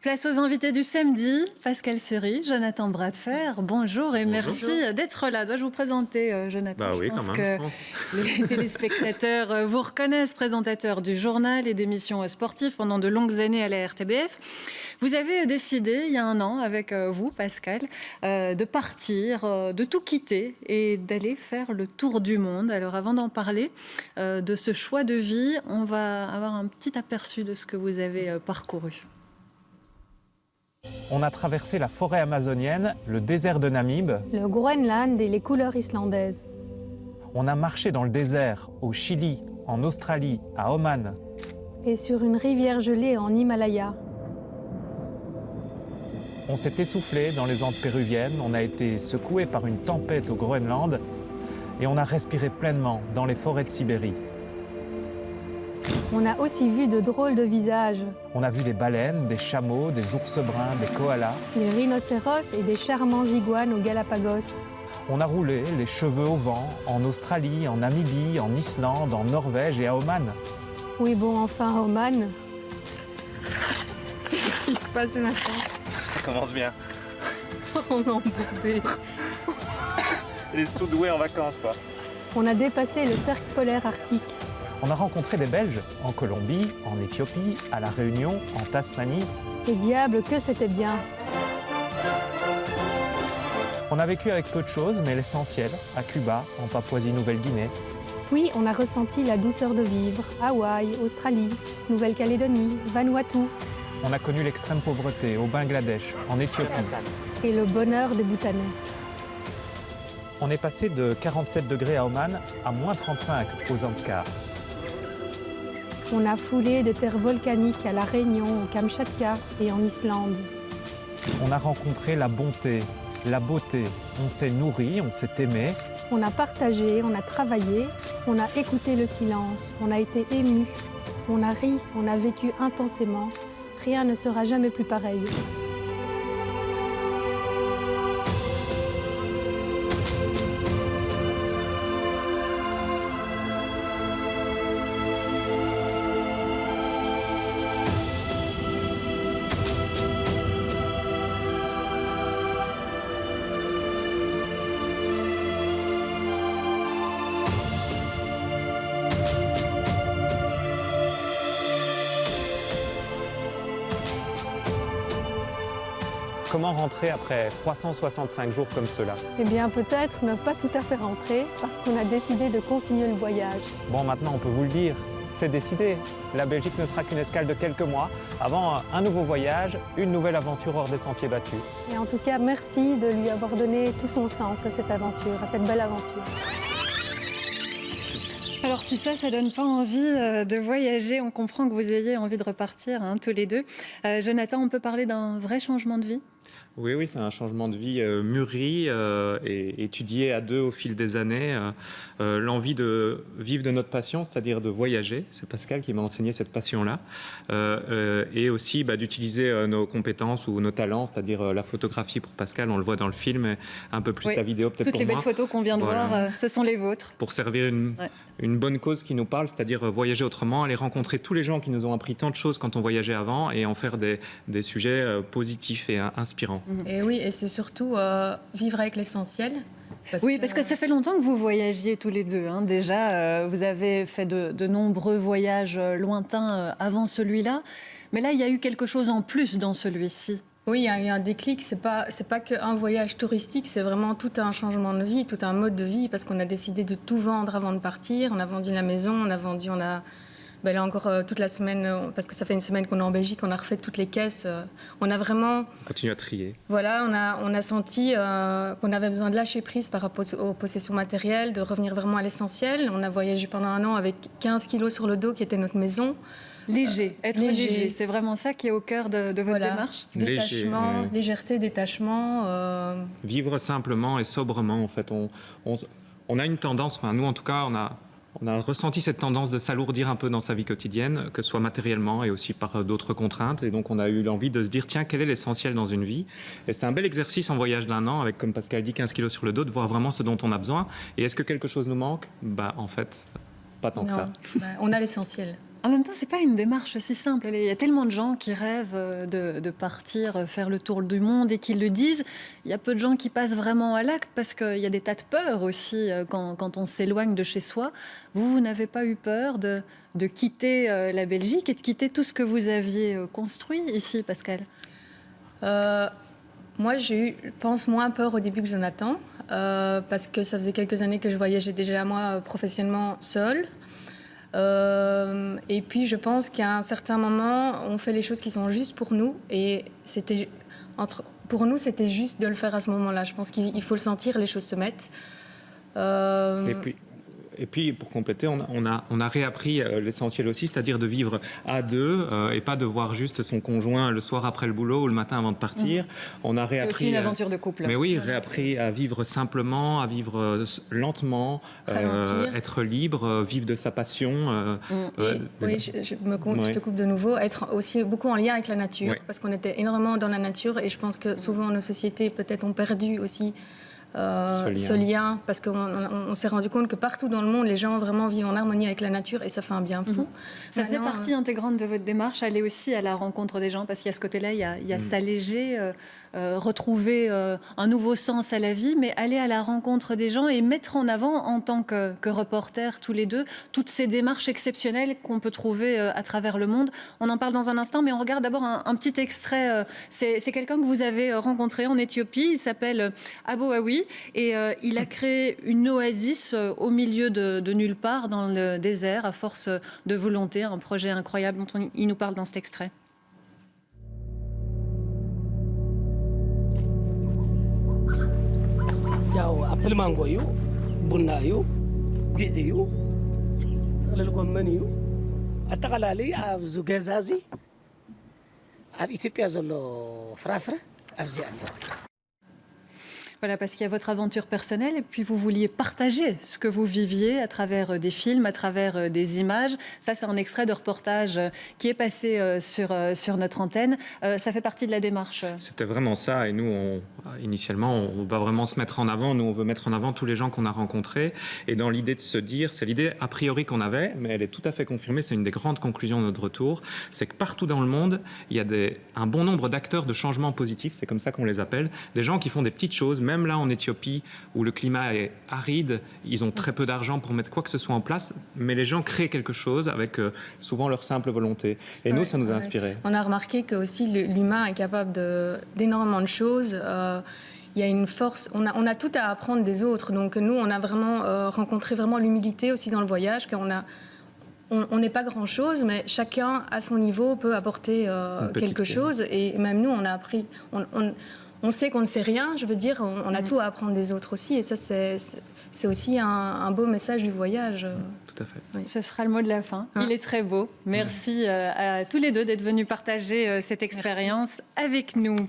Place aux invités du samedi. Pascal Seri, Jonathan Bradfer, bonjour et merci d'être là. Dois-je vous présenter, Jonathan? Oui, je pense que les téléspectateurs vous reconnaissent, présentateur du journal et d'émissions sportives pendant de longues années à la RTBF. Vous avez décidé, il y a un an, avec vous, Pascal, de partir, de tout quitter et d'aller faire le tour du monde. Alors avant d'en parler de ce choix de vie, on va avoir un petit aperçu de ce que vous avez parcouru. On a traversé la forêt amazonienne, le désert de Namib. Le Groenland et les couleurs islandaises. On a marché dans le désert, au Chili, en Australie, à Oman. Et sur une rivière gelée en Himalaya. On s'est essoufflé dans les Andes péruviennes, on a été secoué par une tempête au Groenland et on a respiré pleinement dans les forêts de Sibérie. On a aussi vu de drôles de visages. On a vu des baleines, des chameaux, des ours bruns, des koalas. Des rhinocéros et des charmants iguanes aux Galapagos. On a roulé les cheveux au vent en Australie, en Namibie, en Islande, en Norvège et à Oman. Oui bon, enfin Oman. Qu'est-ce qui se passe maintenant? Ça commence bien. On est embourbé. Les sous-doués en vacances, quoi. On a dépassé le cercle polaire arctique. On a rencontré des Belges en Colombie, en Éthiopie, à La Réunion, en Tasmanie. Et diable que c'était bien. On a vécu avec peu de choses, mais l'essentiel, à Cuba, en Papouasie-Nouvelle-Guinée. Oui, on a ressenti la douceur de vivre. Hawaï, Australie, Nouvelle-Calédonie, Vanuatu. On a connu l'extrême pauvreté au Bangladesh, en Éthiopie. Et le bonheur des Bhoutanais. On est passé de 47 degrés à Oman à moins 35 aux Zanskar. On a foulé des terres volcaniques à La Réunion, au Kamchatka et en Islande. On a rencontré la bonté, la beauté. On s'est nourri, on s'est aimé. On a partagé, on a travaillé, on a écouté le silence, on a été ému, on a ri, on a vécu intensément. Rien ne sera jamais plus pareil. Comment rentrer après 365 jours comme cela? Eh bien, peut-être ne pas tout à fait rentrer parce qu'on a décidé de continuer le voyage. Bon, maintenant on peut vous le dire, c'est décidé. La Belgique ne sera qu'une escale de quelques mois avant un nouveau voyage, une nouvelle aventure hors des sentiers battus. Et en tout cas, merci de lui avoir donné tout son sens à cette aventure, à cette belle aventure. Alors si ça donne pas envie de voyager, on comprend que vous ayez envie de repartir, hein, tous les deux. Jonathan, on peut parler d'un vrai changement de vie? Oui, c'est un changement de vie mûri et étudié à deux au fil des années. L'envie de vivre de notre passion, c'est-à-dire de voyager. C'est Pascal qui m'a enseigné cette passion-là. Et aussi d'utiliser nos compétences ou nos talents, c'est-à-dire la photographie pour Pascal, on le voit dans le film, et un peu plus la vidéo peut-être pour moi. Toutes les belles photos qu'on vient de voir, ce sont les vôtres. Pour servir une bonne cause qui nous parle, c'est-à-dire voyager autrement, aller rencontrer tous les gens qui nous ont appris tant de choses quand on voyageait avant et en faire des sujets positifs et inspirants. Et oui, et c'est surtout vivre avec l'essentiel. Parce que ça fait longtemps que vous voyagiez tous les deux. Hein. Déjà, vous avez fait de nombreux voyages lointains avant celui-là. Mais là, il y a eu quelque chose en plus dans celui-ci. Oui, il y a eu un déclic. C'est pas qu'un voyage touristique, c'est vraiment tout un changement de vie, tout un mode de vie, parce qu'on a décidé de tout vendre avant de partir. On a vendu la maison, là encore toute la semaine, parce que ça fait une semaine qu'on est en Belgique, on a refait toutes les caisses. On a vraiment... On continue à trier. Voilà, on a senti qu'on avait besoin de lâcher prise par rapport aux possessions matérielles, de revenir vraiment à l'essentiel. On a voyagé pendant un an avec 15 kilos sur le dos, qui était notre maison. Être léger, c'est vraiment ça qui est au cœur de votre démarche? Détachement, légèreté, détachement. Vivre simplement et sobrement, en fait. On a une tendance, nous en tout cas, on a ressenti cette tendance de s'alourdir un peu dans sa vie quotidienne, que ce soit matériellement et aussi par d'autres contraintes. Et donc, on a eu l'envie de se dire, tiens, quel est l'essentiel dans une vie? Et c'est un bel exercice en voyage d'un an, avec, comme Pascal dit, 15 kilos sur le dos, de voir vraiment ce dont on a besoin. Et est-ce que quelque chose nous manque? En fait, pas tant que ça. On a l'essentiel. En même temps, c'est pas une démarche si simple. Il y a tellement de gens qui rêvent de partir faire le tour du monde et qui le disent. Il y a peu de gens qui passent vraiment à l'acte parce qu'il y a des tas de peurs aussi quand on s'éloigne de chez soi. Vous n'avez pas eu peur de quitter la Belgique et de quitter tout ce que vous aviez construit ici, Pascal? Moi, j'ai eu, je pense, moins peur au début que Jonathan, parce que ça faisait quelques années que je voyageais déjà moi professionnellement seule. Et puis, je pense qu'à un certain moment, on fait les choses qui sont justes pour nous. Et pour nous, c'était juste de le faire à ce moment-là. Je pense qu'il faut le sentir, les choses se mettent. Et puis, pour compléter, on a réappris l'essentiel aussi, c'est-à-dire de vivre à deux et pas de voir juste son conjoint le soir après le boulot ou le matin avant de partir. On a réappris. C'est aussi une aventure de couple. Mais oui, réappris à vivre simplement, à vivre lentement, être libre, vivre de sa passion. Oui, je te coupe de nouveau. Être aussi beaucoup en lien avec la nature, parce qu'on était énormément dans la nature et je pense que souvent nos sociétés peut-être ont perdu aussi ce lien, parce qu'on s'est rendu compte que partout dans le monde, les gens vraiment vivent en harmonie avec la nature et ça fait un bien fou. Ça faisait partie intégrante de votre démarche, aller aussi à la rencontre des gens, parce qu'il y a ce côté-là, il y a s'alléger, retrouver un nouveau sens à la vie, mais aller à la rencontre des gens et mettre en avant, en tant que reporters tous les deux, toutes ces démarches exceptionnelles qu'on peut trouver à travers le monde. On en parle dans un instant, mais on regarde d'abord un petit extrait. C'est quelqu'un que vous avez rencontré en Éthiopie, il s'appelle Abo Awi, et il a créé une oasis au milieu de nulle part, dans le désert, à force de volonté, un projet incroyable dont il nous parle dans cet extrait. ያው አፕል ማንጎ እዩ ቡና እዩ ጉዕ እዩ ጥቅልል ጎመን እዩ አጠቃላሊ ኣብዚ ገዛ እዚ ኣብ ኢትዮጵያ ዘሎ ፍራፍረ ኣብዚ ኣሎ Voilà, parce qu'il y a votre aventure personnelle et puis vous vouliez partager ce que vous viviez à travers des films, à travers des images. Ça, c'est un extrait de reportage qui est passé sur notre antenne. Ça fait partie de la démarche. C'était vraiment ça. Et nous, initialement, on va vraiment se mettre en avant. Nous, on veut mettre en avant tous les gens qu'on a rencontrés. Et dans l'idée de se dire, c'est l'idée a priori qu'on avait, mais elle est tout à fait confirmée. C'est une des grandes conclusions de notre retour. C'est que partout dans le monde, il y a un bon nombre d'acteurs de changement positif. C'est comme ça qu'on les appelle. Des gens qui font des petites choses. Même là, en Éthiopie, où le climat est aride, ils ont très peu d'argent pour mettre quoi que ce soit en place, mais les gens créent quelque chose avec souvent leur simple volonté. Et nous, ça nous a inspiré. On a remarqué que aussi l'humain est capable d'énormément de choses. Il y a une force, on a tout à apprendre des autres. Donc nous, on a vraiment rencontré vraiment l'humilité aussi dans le voyage, on n'est pas grand-chose, mais chacun, à son niveau, peut apporter quelque chose. Et même nous, on a appris... On sait qu'on ne sait rien, je veux dire, on a tout à apprendre des autres aussi. Et ça, c'est aussi un beau message du voyage. Tout à fait. Oui. Ce sera le mot de la fin. Il est très beau. Merci à tous les deux d'être venus partager cette expérience avec nous.